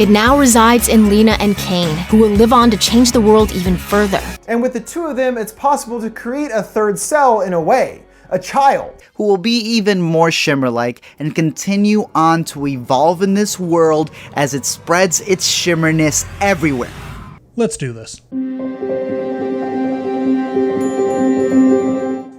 It now resides in Lena and Kane, who will live on to change the world even further. And with the two of them, it's possible to create a third cell in a way. A child. Who will be even more Shimmer-like and continue on to evolve in this world as it spreads its shimmerness everywhere. Let's do this.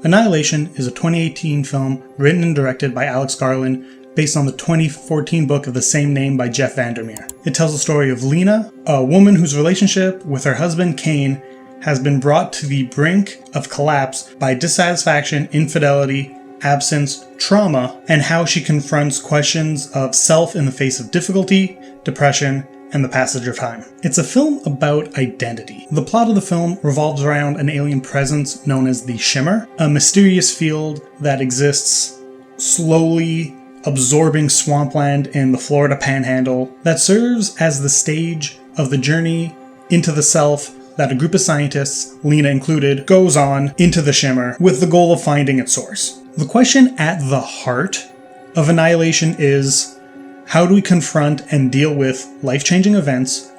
Annihilation is a 2018 film written and directed by Alex Garland based on the 2014 book of the same name by Jeff Vandermeer. It tells the story of Lena, a woman whose relationship with her husband Kane has been brought to the brink of collapse by dissatisfaction, infidelity, absence, trauma, and how she confronts questions of self in the face of difficulty, depression, and the passage of time. It's a film about identity. The plot of the film revolves around an alien presence known as the Shimmer, a mysterious field that exists slowly absorbing swampland in the Florida Panhandle that serves as the stage of the journey into the self that a group of scientists, Lena included, goes on into the Shimmer with the goal of finding its source. The question at the heart of Annihilation is, how do we confront and deal with life-changing events,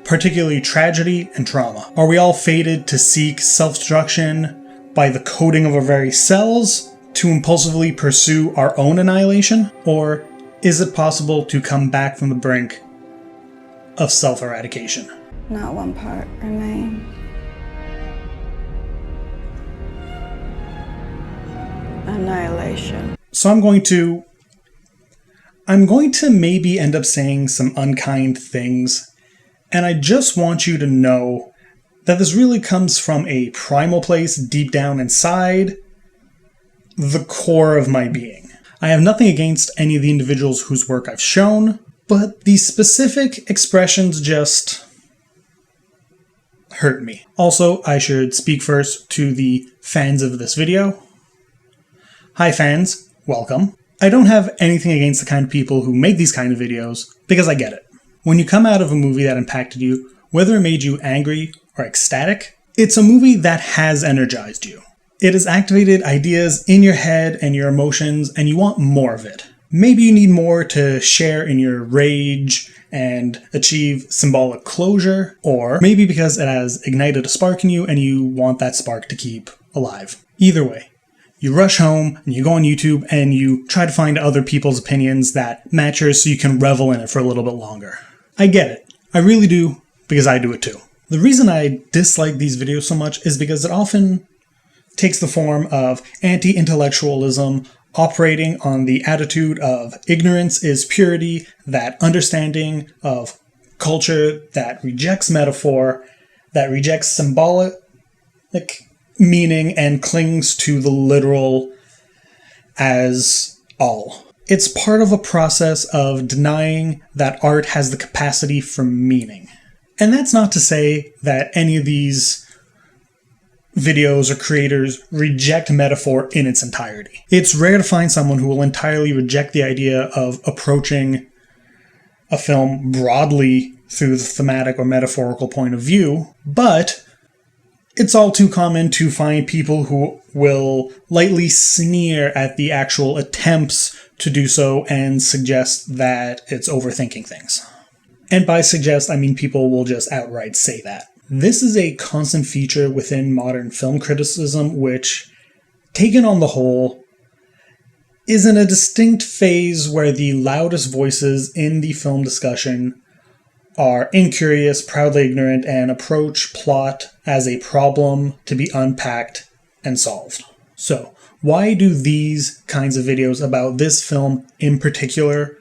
particularly tragedy and trauma? Are we all fated to seek self-destruction by the coding of our very cells to impulsively pursue our own annihilation? Or is it possible to come back from the brink of self-eradication? Not one part remain. Annihilation. So I'm going to maybe end up saying some unkind things, and I just want you to know that this really comes from a primal place deep down inside the core of my being. I have nothing against any of the individuals whose work I've shown, but these specific expressions just hurt me. Also, I should speak first to the fans of this video. Hi fans, welcome. I don't have anything against the kind of people who make these kind of videos, because I get it. When you come out of a movie that impacted you, whether it made you angry or ecstatic, it's a movie that has energized you. It has activated ideas in your head and your emotions, and you want more of it. Maybe you need more to share in your rage and achieve symbolic closure, or maybe because it has ignited a spark in you and you want that spark to keep alive. Either way, you rush home and you go on YouTube and you try to find other people's opinions that match yours so you can revel in it for a little bit longer. I get it. I really do, because I do it too. The reason I dislike these videos so much is because it often takes the form of anti-intellectualism, operating on the attitude of ignorance is purity, that understanding of culture that rejects metaphor, that rejects symbolic meaning and clings to the literal as all. It's part of a process of denying that art has the capacity for meaning. And that's not to say that any of these videos or creators reject metaphor in its entirety. It's rare to find someone who will entirely reject the idea of approaching a film broadly through the thematic or metaphorical point of view, but it's all too common to find people who will lightly sneer at the actual attempts to do so and suggest that it's overthinking things. And by suggest, I mean people will just outright say that. This is a constant feature within modern film criticism, which, taken on the whole, is in a distinct phase where the loudest voices in the film discussion are incurious, proudly ignorant, and approach plot as a problem to be unpacked and solved. So, why do these kinds of videos about this film in particular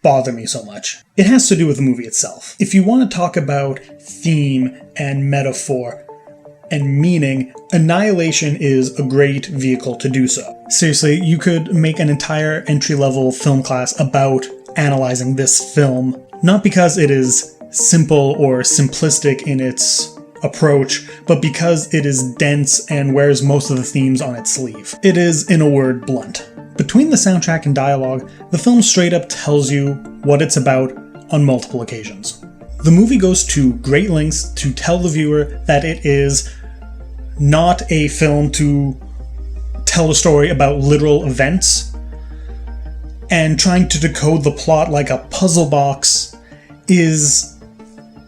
bother me so much? It has to do with the movie itself. If you want to talk about theme and metaphor and meaning, Annihilation is a great vehicle to do so. Seriously, you could make an entire entry-level film class about analyzing this film, not because it is simple or simplistic in its approach, but because it is dense and wears most of the themes on its sleeve. It is, in a word, blunt. Between the soundtrack and dialogue, the film straight up tells you what it's about on multiple occasions. The movie goes to great lengths to tell the viewer that it is not a film to tell a story about literal events, and trying to decode the plot like a puzzle box is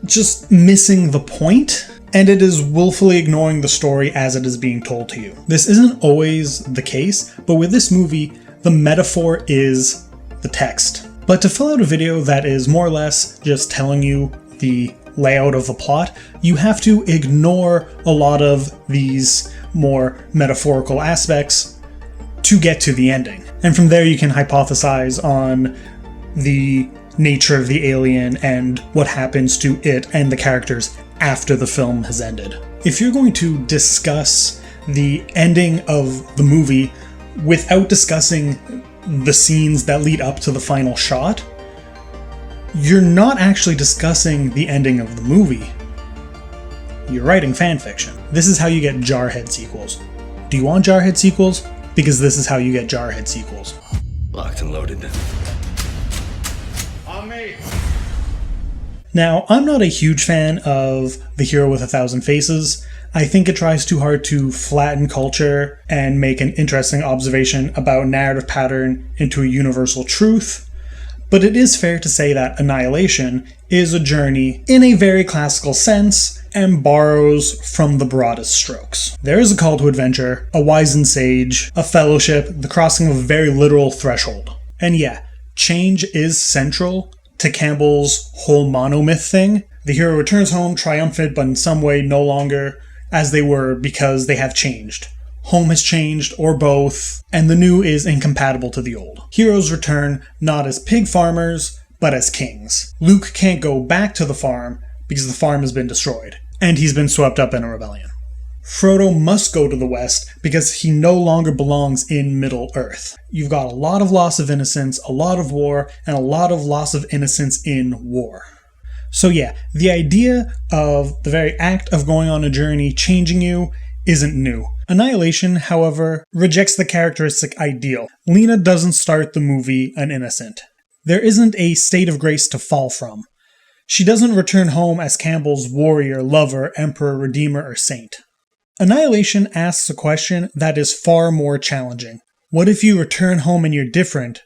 just missing the point, and it is willfully ignoring the story as it is being told to you. This isn't always the case, but with this movie, the metaphor is the text. But to fill out a video that is more or less just telling you the layout of the plot, you have to ignore a lot of these more metaphorical aspects to get to the ending. And from there you can hypothesize on the nature of the alien and what happens to it and the characters after the film has ended. If you're going to discuss the ending of the movie without discussing the scenes that lead up to the final shot, you're not actually discussing the ending of the movie. You're writing fanfiction. This is how you get Jarhead sequels. Do you want Jarhead sequels? Because this is how you get Jarhead sequels. Locked and loaded. On me. Now, I'm not a huge fan of The Hero with a Thousand Faces. I think it tries too hard to flatten culture and make an interesting observation about narrative pattern into a universal truth. But it is fair to say that Annihilation is a journey in a very classical sense and borrows from the broadest strokes. There is a call to adventure, a wizened sage, a fellowship, the crossing of a very literal threshold. And yeah, change is central to Campbell's whole monomyth thing. The hero returns home triumphant, but in some way no longer as they were because they have changed. Home has changed, or both, and the new is incompatible to the old. Heroes return not as pig farmers, but as kings. Luke can't go back to the farm because the farm has been destroyed, and he's been swept up in a rebellion. Frodo must go to the West because he no longer belongs in Middle-earth. You've got a lot of loss of innocence, a lot of war, and a lot of loss of innocence in war. So yeah, the idea of the very act of going on a journey changing you isn't new. Annihilation, however, rejects the characteristic ideal. Lena doesn't start the movie an innocent. There isn't a state of grace to fall from. She doesn't return home as Campbell's warrior, lover, emperor, redeemer, or saint. Annihilation asks a question that is far more challenging. What if you return home and you're different,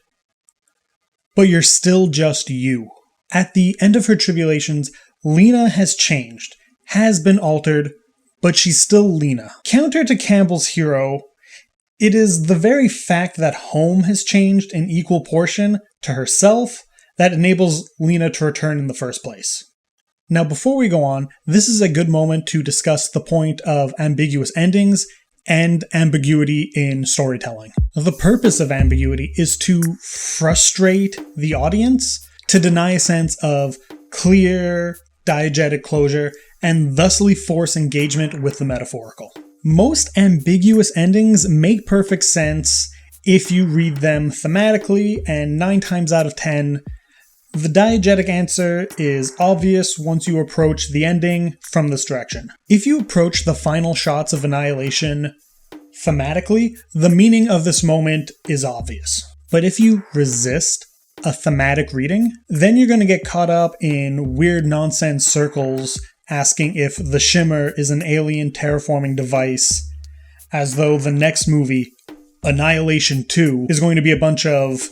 but you're still just you? At the end of her tribulations, Lena has changed, has been altered, but she's still Lena. Counter to Campbell's hero, it is the very fact that home has changed in equal portion to herself that enables Lena to return in the first place. Now before we go on, this is a good moment to discuss the point of ambiguous endings and ambiguity in storytelling. The purpose of ambiguity is to frustrate the audience, to deny a sense of clear, diegetic closure, and thusly force engagement with the metaphorical. Most ambiguous endings make perfect sense if you read them thematically, and 9 times out of 10, the diegetic answer is obvious once you approach the ending from this direction. If you approach the final shots of Annihilation thematically, the meaning of this moment is obvious. But if you resist a thematic reading, then you're going to get caught up in weird nonsense circles asking if the shimmer is an alien terraforming device, as though the next movie, Annihilation 2, is going to be a bunch of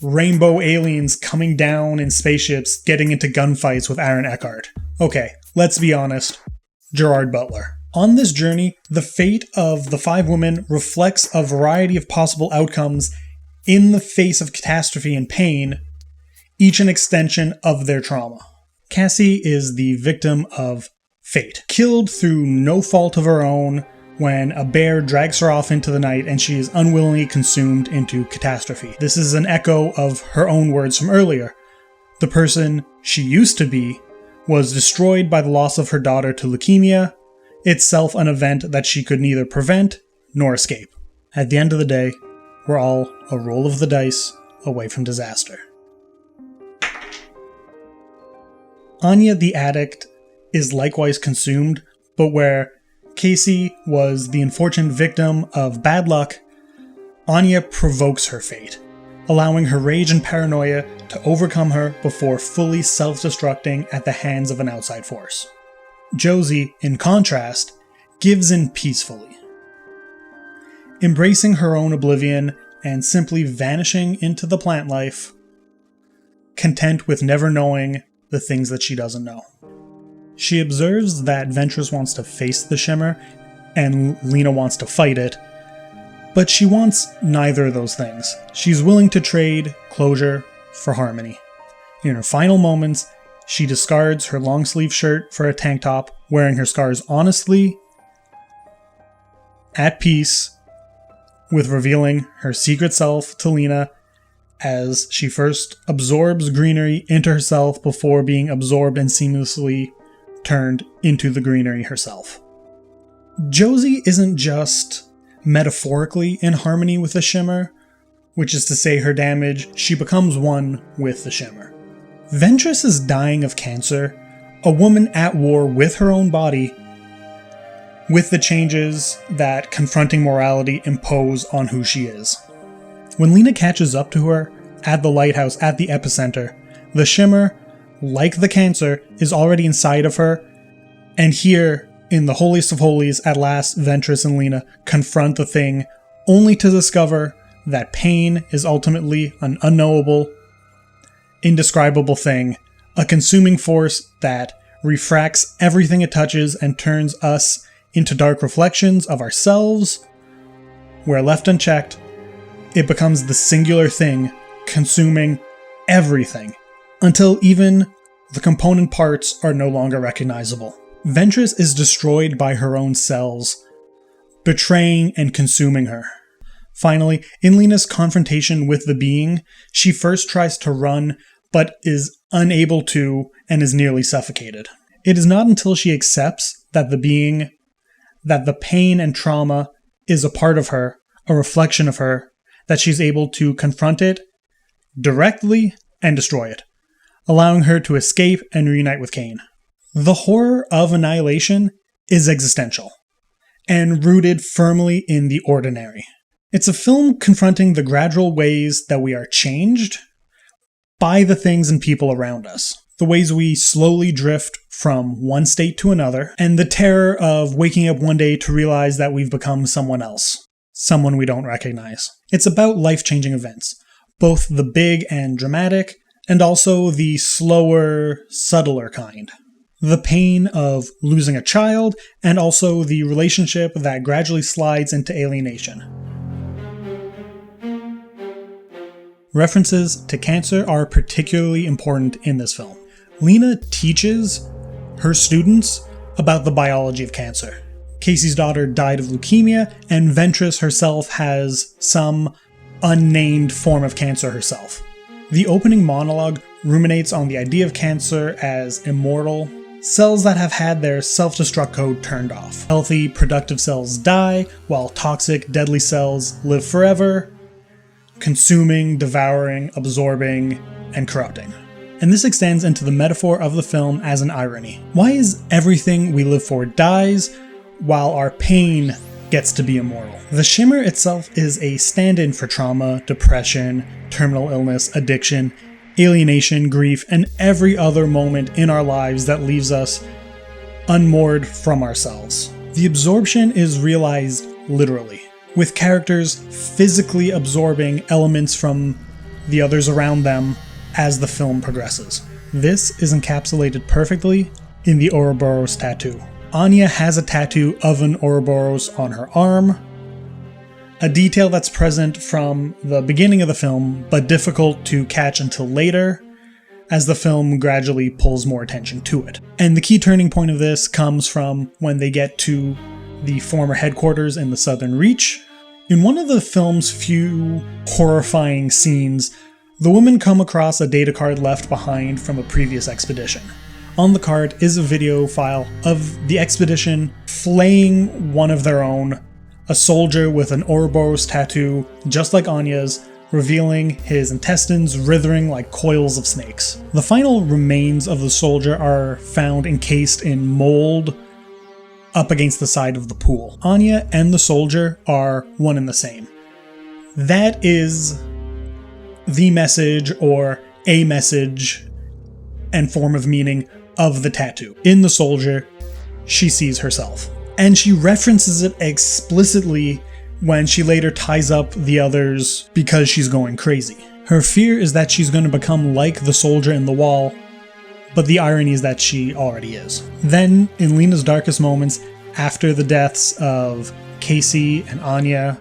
rainbow aliens coming down in spaceships getting into gunfights with Aaron Eckhart. Okay, let's be honest. Gerard Butler. On this journey, the fate of the 5 women reflects a variety of possible outcomes in the face of catastrophe and pain, each an extension of their trauma. Cassie is the victim of fate, killed through no fault of her own when a bear drags her off into the night and she is unwillingly consumed into catastrophe. This is an echo of her own words from earlier. The person she used to be was destroyed by the loss of her daughter to leukemia, itself an event that she could neither prevent nor escape. At the end of the day, we're all a roll of the dice away from disaster. Anya the addict is likewise consumed, but where Casey was the unfortunate victim of bad luck, Anya provokes her fate, allowing her rage and paranoia to overcome her before fully self-destructing at the hands of an outside force. Josie, in contrast, gives in peacefully, embracing her own oblivion and simply vanishing into the plant life, content with never knowing the things that she doesn't know. She observes that Ventress wants to face the shimmer and Lena wants to fight it, but she wants neither of those things. She's willing to trade closure for harmony. In her final moments, she discards her long sleeve shirt for a tank top, wearing her scars honestly, at peace, with revealing her secret self to Lena as she first absorbs greenery into herself before being absorbed and seamlessly turned into the greenery herself. Josie isn't just metaphorically in harmony with the shimmer, which is to say her damage, she becomes one with the shimmer. Ventress is dying of cancer, a woman at war with her own body, with the changes that confronting morality impose on who she is. When Lena catches up to her at the lighthouse at the epicenter, the shimmer, like the cancer, is already inside of her, and here, in the holiest of holies, at last Ventress and Lena confront the thing, only to discover that pain is ultimately an unknowable, indescribable thing, a consuming force that refracts everything it touches and turns us into dark reflections of ourselves, where left unchecked, it becomes the singular thing consuming everything, until even the component parts are no longer recognizable. Ventress is destroyed by her own cells, betraying and consuming her. Finally, in Lena's confrontation with the being, she first tries to run, but is unable to and is nearly suffocated. It is not until she accepts that the pain and trauma is a part of her, a reflection of her, that she's able to confront it directly and destroy it, allowing her to escape and reunite with Kane. The horror of annihilation is existential, and rooted firmly in the ordinary. It's a film confronting the gradual ways that we are changed by the things and people around us, the ways we slowly drift from one state to another, and the terror of waking up one day to realize that we've become someone else, someone we don't recognize. It's about life-changing events, both the big and dramatic, and also the slower, subtler kind. The pain of losing a child, and also the relationship that gradually slides into alienation. References to cancer are particularly important in this film. Lena teaches her students about the biology of cancer. Casey's daughter died of leukemia, and Ventress herself has some unnamed form of cancer herself. The opening monologue ruminates on the idea of cancer as immortal, cells that have had their self-destruct code turned off. Healthy, productive cells die, while toxic, deadly cells live forever, consuming, devouring, absorbing, and corrupting. And this extends into the metaphor of the film as an irony. Why is everything we live for dies, while our pain gets to be immortal? The shimmer itself is a stand-in for trauma, depression, terminal illness, addiction, alienation, grief, and every other moment in our lives that leaves us unmoored from ourselves. The absorption is realized literally, with characters physically absorbing elements from the others around them as the film progresses. This is encapsulated perfectly in the Ouroboros tattoo. Anya has a tattoo of an Ouroboros on her arm, a detail that's present from the beginning of the film, but difficult to catch until later, as the film gradually pulls more attention to it. And the key turning point of this comes from when they get to the former headquarters in the Southern Reach. In one of the film's few horrifying scenes, the women come across a data card left behind from a previous expedition. On the card is a video file of the expedition flaying one of their own, a soldier with an Ouroboros tattoo, just like Anya's, revealing his intestines writhing like coils of snakes. The final remains of the soldier are found encased in mold up against the side of the pool. Anya and the soldier are one and the same. That is the message, or a message and form of meaning of the tattoo. In the soldier, she sees herself. And she references it explicitly when she later ties up the others because she's going crazy. Her fear is that she's going to become like the soldier in the wall, but the irony is that she already is. Then, in Lena's darkest moments, after the deaths of Casey and Anya,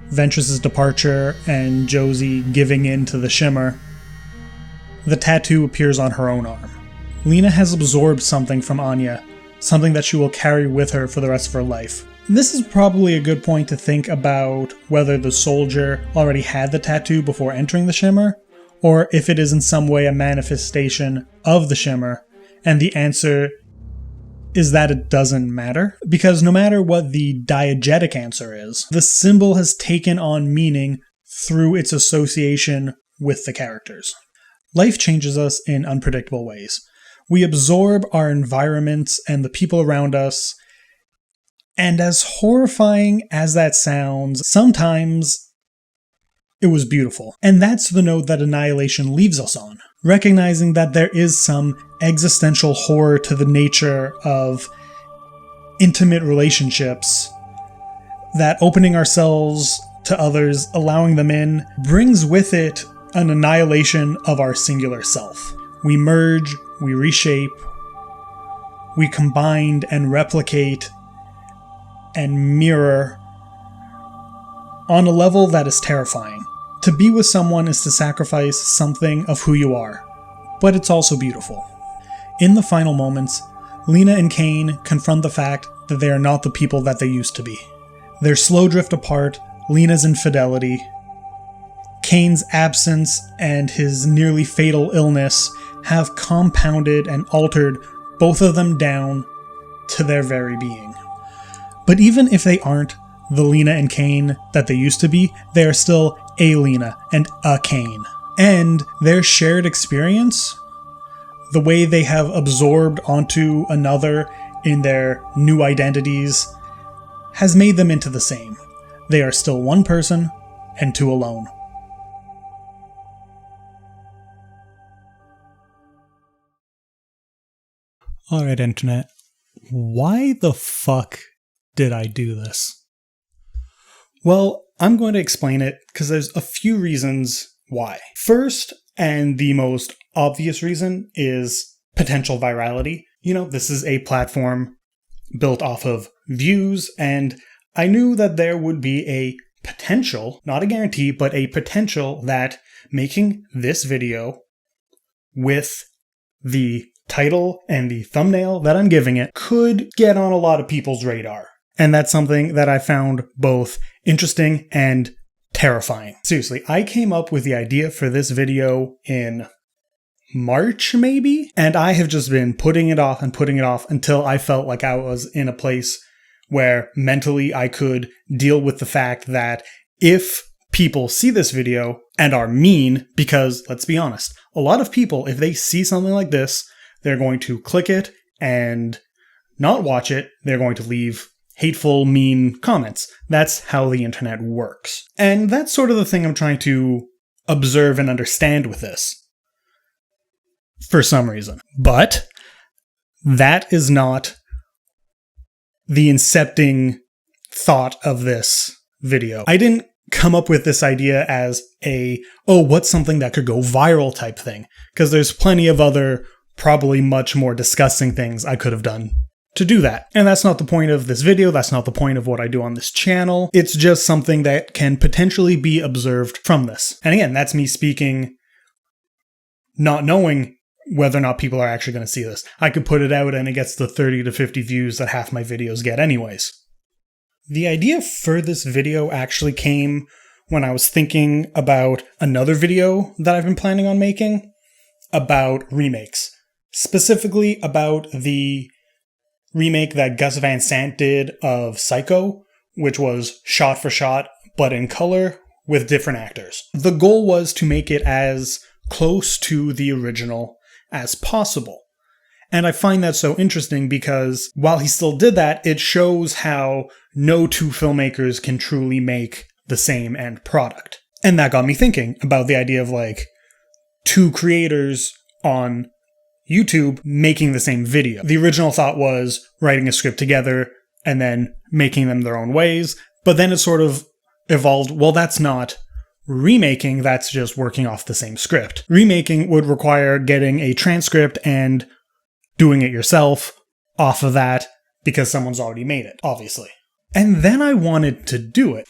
Ventress's departure, and Josie giving in to the shimmer, the tattoo appears on her own arm. Lena has absorbed something from Anya, something that she will carry with her for the rest of her life. This is probably a good point to think about whether the soldier already had the tattoo before entering the shimmer, or if it is in some way a manifestation of the shimmer, and the answer is that it doesn't matter. Because no matter what the diegetic answer is, the symbol has taken on meaning through its association with the characters. Life changes us in unpredictable ways. We absorb our environments and the people around us, and as horrifying as that sounds, sometimes it was beautiful. And that's the note that Annihilation leaves us on, recognizing that there is some existential horror to the nature of intimate relationships, that opening ourselves to others, allowing them in, brings with it an annihilation of our singular self. We merge, we reshape, we combine and replicate and mirror on a level that is terrifying. To be with someone is to sacrifice something of who you are, but it's also beautiful. In the final moments, Lena and Kane confront the fact that they are not the people that they used to be. Their slow drift apart, Lena's infidelity, Kane's absence, and his nearly fatal illness have compounded and altered both of them down to their very being. But even if they aren't the Lena and Kane that they used to be, they are still a Lena and a Kane. And their shared experience, the way they have absorbed onto another in their new identities, has made them into the same. They are still one person and two alone. Alright, Internet. Why the fuck did I do this? Well, I'm going to explain it because there's a few reasons why. First, and the most obvious reason, is potential virality. You know, this is a platform built off of views, and I knew that there would be a potential, not a guarantee, but a potential that making this video with the title and the thumbnail that I'm giving it could get on a lot of people's radar. And that's something that I found both interesting and terrifying. Seriously, I came up with the idea for this video in March, maybe? And I have just been putting it off until I felt like I was in a place where mentally I could deal with the fact that if people see this video and are mean, because let's be honest, a lot of people, if they see something like this, they're going to click it and not watch it. They're going to leave hateful, mean comments. That's how the internet works. And that's sort of the thing I'm trying to observe and understand with this, for some reason. But that is not the incepting thought of this video. I didn't come up with this idea as what's something that could go viral type thing, because there's plenty of other, probably much more disgusting things I could have done to do that. And that's not the point of this video, that's not the point of what I do on this channel. It's just something that can potentially be observed from this. And again, that's me speaking, not knowing whether or not people are actually going to see this. I could put it out and it gets the 30 to 50 views that half my videos get anyways. The idea for this video actually came when I was thinking about another video that I've been planning on making about remakes. Specifically about the remake that Gus Van Sant did of Psycho, which was shot for shot, but in color with different actors. The goal was to make it as close to the original as possible. And I find that so interesting because while he still did that, it shows how no two filmmakers can truly make the same end product. And that got me thinking about the idea of like two creators on YouTube making the same video. The original thought was writing a script together and then making them their own ways, but then it sort of evolved, well, that's not remaking, that's just working off the same script. Remaking would require getting a transcript and doing it yourself off of that because someone's already made it, obviously. And then I wanted to do it.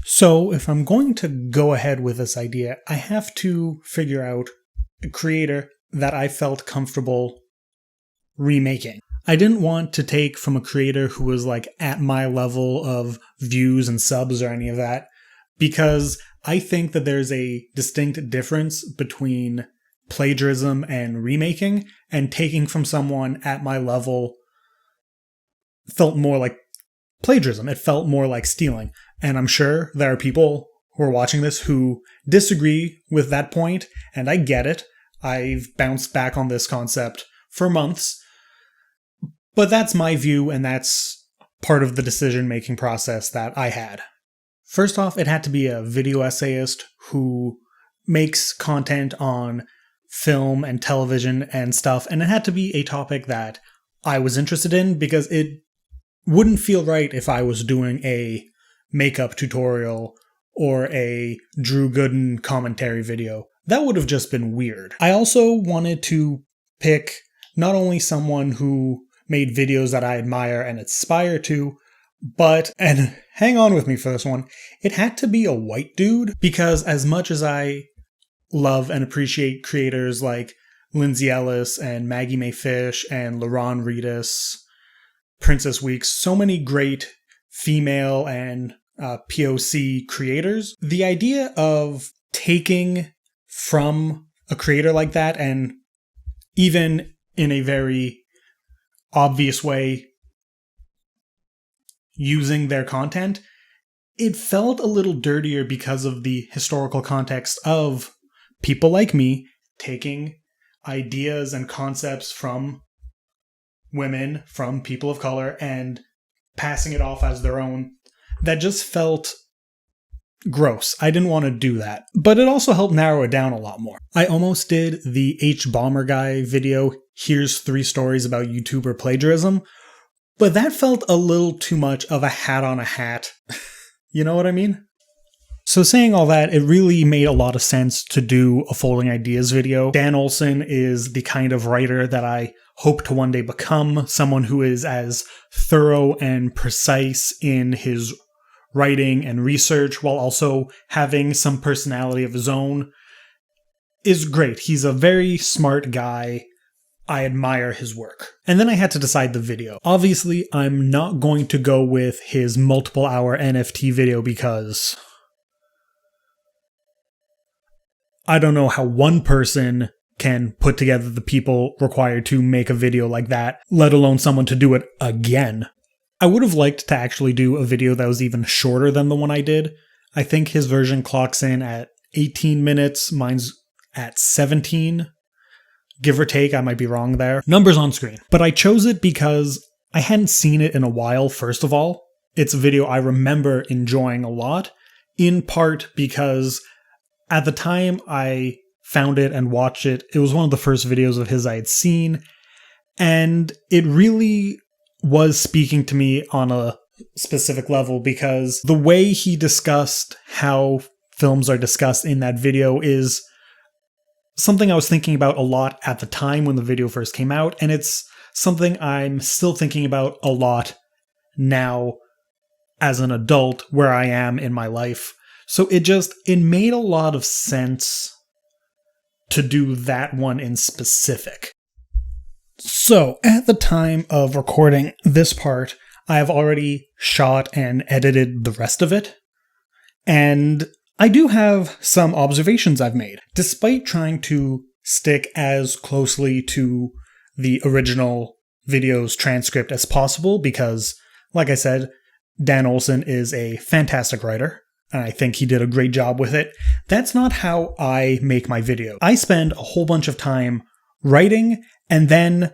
So if I'm going to go ahead with this idea, I have to figure out a creator that I felt comfortable remaking. I didn't want to take from a creator who was like at my level of views and subs or any of that, because I think that there's a distinct difference between plagiarism and remaking, and taking from someone at my level felt more like plagiarism. It felt more like stealing. And I'm sure there are people who are watching this who disagree with that point, and I get it. I've bounced back on this concept for months, but that's my view, and that's part of the decision-making process that I had. First off, it had to be a video essayist who makes content on film and television and stuff, and it had to be a topic that I was interested in, because it wouldn't feel right if I was doing a makeup tutorial or a Drew Gooden commentary video. That would have just been weird. I also wanted to pick not only someone who made videos that I admire and aspire to, but, and hang on with me for this one, it had to be a white dude, because as much as I love and appreciate creators like Lindsay Ellis and Maggie Mae Fish and LaRon Reedus, Princess Weeks, so many great female and POC creators, the idea of taking from a creator like that and even in a very obvious way using their content, it felt a little dirtier because of the historical context of people like me taking ideas and concepts from women, from people of color, and passing it off as their own. That just felt gross. I didn't want to do that. But it also helped narrow it down a lot more. I almost did the H Bomber Guy video, here's 3 stories about YouTuber plagiarism, but that felt a little too much of a hat on a hat. You know what I mean? So saying all that, it really made a lot of sense to do a Folding Ideas video. Dan Olson is the kind of writer that I hope to one day become, someone who is as thorough and precise in his writing and research while also having some personality of his own is great. He's a very smart guy. I admire his work. And then I had to decide the video. Obviously, I'm not going to go with his multiple hour NFT video because I don't know how one person can put together the people required to make a video like that, let alone someone to do it again. I would have liked to actually do a video that was even shorter than the one I did. I think his version clocks in at 18 minutes, mine's at 17. Give or take, I might be wrong there. Numbers on screen. But I chose it because I hadn't seen it in a while, first of all. It's a video I remember enjoying a lot, in part because at the time I found it and watched it, it was one of the first videos of his I had seen, and it really was speaking to me on a specific level because the way he discussed how films are discussed in that video is something I was thinking about a lot at the time when the video first came out, and it's something I'm still thinking about a lot now as an adult where I am in my life. So it made a lot of sense to do that one in specific. So at the time of recording this part, I have already shot and edited the rest of it, and I do have some observations I've made. Despite trying to stick as closely to the original video's transcript as possible, because, like I said, Dan Olson is a fantastic writer, and I think he did a great job with it. That's not how I make my video. I spend a whole bunch of time writing, and then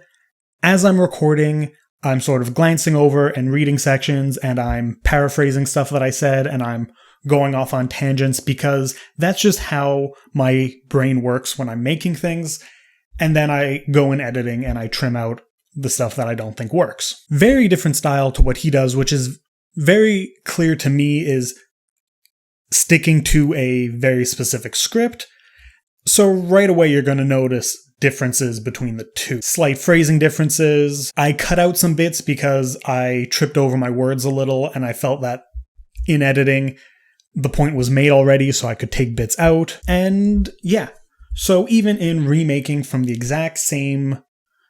as I'm recording, I'm sort of glancing over and reading sections, and I'm paraphrasing stuff that I said, and I'm going off on tangents, because that's just how my brain works when I'm making things, and then I go in editing and I trim out the stuff that I don't think works. Very different style to what he does, which is very clear to me is sticking to a very specific script. So right away you're going to notice differences between the two. Slight phrasing differences. I cut out some bits because I tripped over my words a little, and I felt that in editing, the point was made already, so I could take bits out. And yeah, so even in remaking from the exact same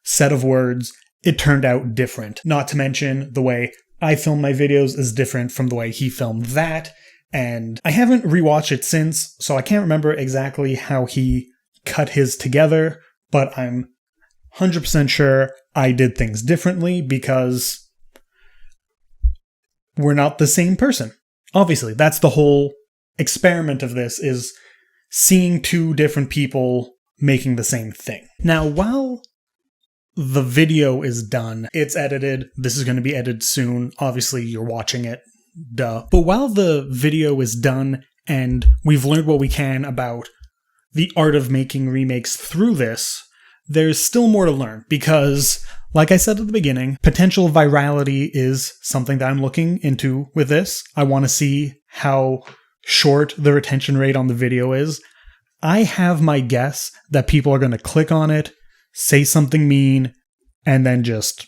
set of words, it turned out different. Not to mention the way I film my videos is different from the way he filmed that. And I haven't rewatched it since, so I can't remember exactly how he cut his together, but I'm 100% sure I did things differently because we're not the same person. Obviously, that's the whole experiment of this, is seeing two different people making the same thing. Now, while the video is done, it's edited, this is going to be edited soon, obviously you're watching it, duh. But while the video is done and we've learned what we can about the art of making remakes through this, there's still more to learn because, like I said at the beginning, potential virality is something that I'm looking into with this. I want to see how short the retention rate on the video is. I have my guess that people are going to click on it, say something mean, and then just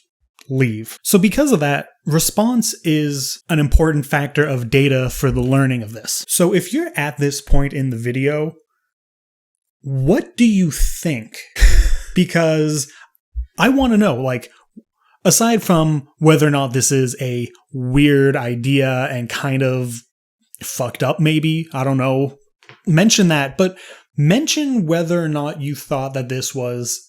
leave. So because of that, response is an important factor of data for the learning of this. So if you're at this point in the video, what do you think? Because I want to know, like, aside from whether or not this is a weird idea and kind of fucked up maybe, I don't know, mention that, but mention whether or not you thought that this was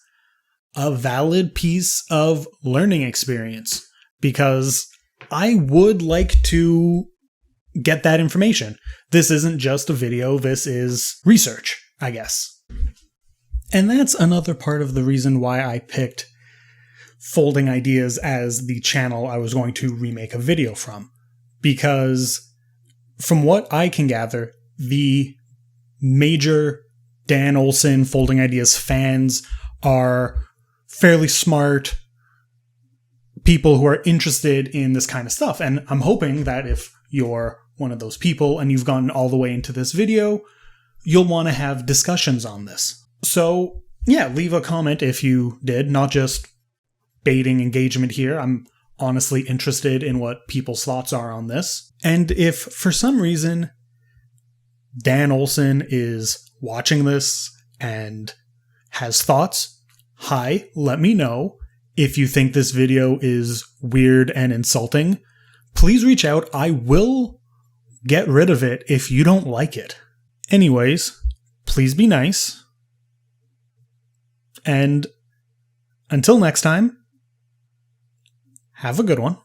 a valid piece of learning experience, because I would like to get that information. This isn't just a video, this is research, I guess. And that's another part of the reason why I picked Folding Ideas as the channel I was going to remake a video from. Because from what I can gather, the major Dan Olson Folding Ideas fans are fairly smart people who are interested in this kind of stuff. And I'm hoping that if you're one of those people and you've gotten all the way into this video, you'll want to have discussions on this. So yeah, leave a comment if you did, not just baiting engagement here. I'm honestly interested in what people's thoughts are on this. And if for some reason Dan Olson is watching this and has thoughts, hi, let me know. If you think this video is weird and insulting, please reach out. I will get rid of it if you don't like it. Anyways, please be nice. And until next time, have a good one.